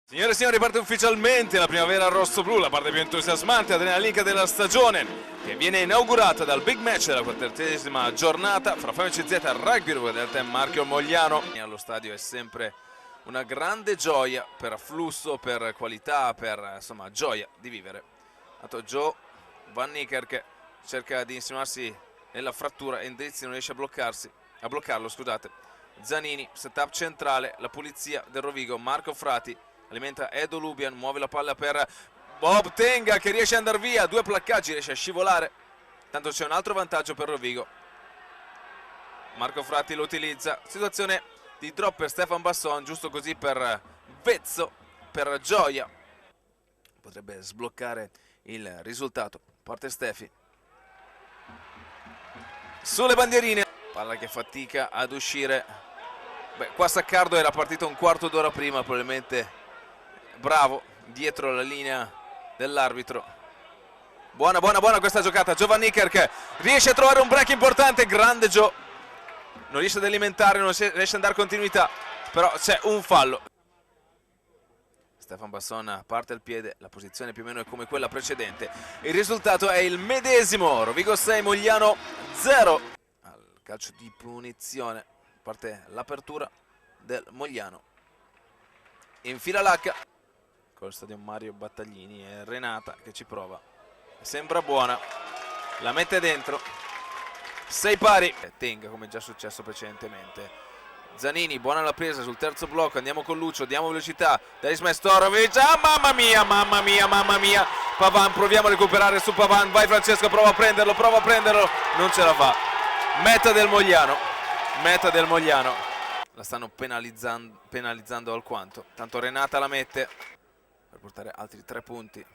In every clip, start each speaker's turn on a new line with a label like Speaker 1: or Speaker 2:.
Speaker 1: Signore e signori, parte ufficialmente la primavera rosso-blu, la parte più entusiasmante e adrenalinica della stagione, che viene inaugurata dal big match della 40ª giornata fra FMCZ Rugby del Team Marchio Mogliano. Allo stadio è sempre una grande gioia per afflusso, per qualità, per insomma gioia di vivere. Tanto Joe Van Niekerk cerca di insinuarsi nella frattura e Endrizzi non riesce a bloccarlo, scusate. Zanini, setup centrale, la pulizia del Rovigo, Marco Frati alimenta Edo Lubian, muove la palla per Bob Tenga che riesce ad andare via, due placcaggi, riesce a scivolare, tanto c'è un altro vantaggio per Rovigo. Marco Frati lo utilizza, situazione di drop per Stefan Basson, giusto così per vezzo, per gioia, potrebbe sbloccare il risultato. Parte Stefi sulle bandierine, palla che fatica ad uscire. Beh, qua Saccardo era partito un quarto d'ora prima, probabilmente bravo dietro la linea dell'arbitro. Buona questa giocata. Joe Van Niekerk riesce a trovare un break importante, grande Joe, non riesce ad alimentare, non riesce a dare continuità, però c'è un fallo. Stefan Basson parte il piede, la posizione più o meno è come quella precedente, il risultato è il medesimo, Rovigo 6 Mogliano 0. Al calcio di punizione parte l'apertura del Mogliano, infila l'H col stadio Mario Battaglini e Renata che ci prova, sembra buona, la mette dentro, 6 pari. Tenga come già successo precedentemente. Zanini, buona la presa sul terzo blocco, andiamo con Lucio, diamo velocità, Daris Mestorovic, mamma mia, Pavan, proviamo a recuperare su Pavan, vai Francesco, prova a prenderlo, non ce la fa. Meta del Mogliano, la stanno penalizzando alquanto, tanto Renata la mette per portare altri 3 punti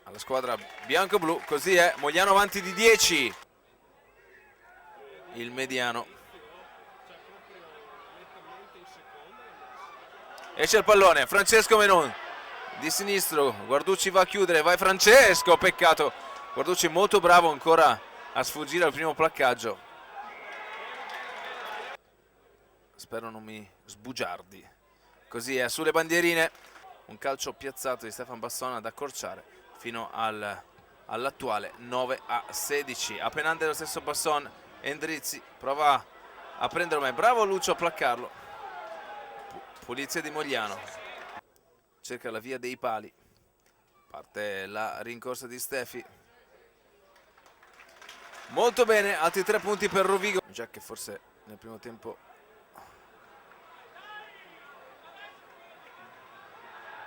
Speaker 1: alla squadra bianco-blu, così è, Mogliano avanti di 10, il mediano. Esce il pallone, Francesco Menon di sinistro, Guarducci va a chiudere, vai Francesco, peccato, Guarducci molto bravo ancora a sfuggire al primo placcaggio, spero non mi sbugiardi. Così è, sulle bandierine un calcio piazzato di Stefan Basson ad accorciare fino all'attuale 9-16. A penante lo stesso Basson, Endrizzi prova a prenderlo, ma è bravo Lucio a placcarlo. Pulizia di Mogliano, cerca la via dei pali, parte la rincorsa di Stefi, molto bene, altri 3 punti per Rovigo, già che forse nel primo tempo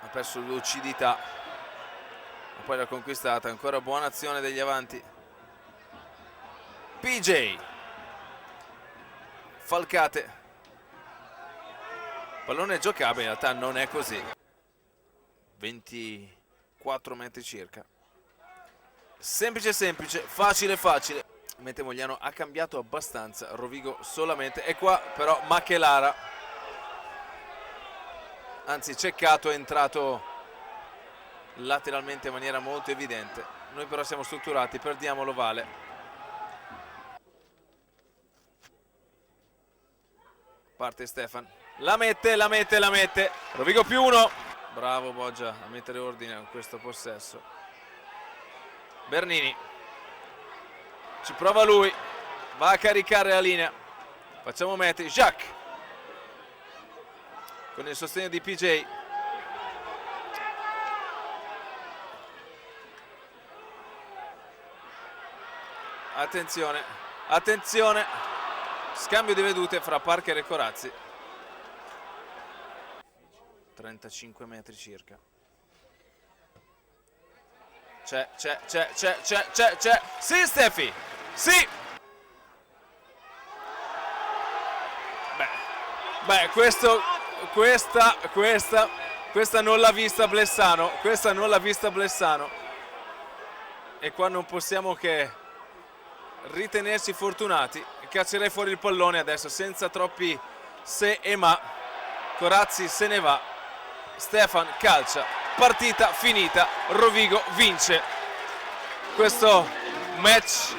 Speaker 1: ha perso lucidità, ma poi l'ha conquistata. Ancora buona azione degli avanti. PJ Falcate, pallone giocabile, in realtà non è così, 24 metri circa, semplice, facile, mentre Mogliano ha cambiato abbastanza, Rovigo solamente, e qua però Machelara, anzi Ceccato, è entrato lateralmente in maniera molto evidente, noi però siamo strutturati, perdiamo l'ovale. Parte Stefan, la mette, Rovigo più 1, bravo Boggia a mettere ordine con questo possesso. Bernini, ci prova lui, va a caricare la linea, facciamo metri, Jacques con il sostegno di PJ, attenzione, scambio di vedute fra Parker e Corazzi, 35 metri circa, c'è, sì Stefi, sì, beh questa non l'ha vista Blessano, e qua non possiamo che ritenerci fortunati. Caccerei fuori il pallone adesso senza troppi se e ma, Corazzi se ne va, Stefan calcia, partita finita, Rovigo vince questo match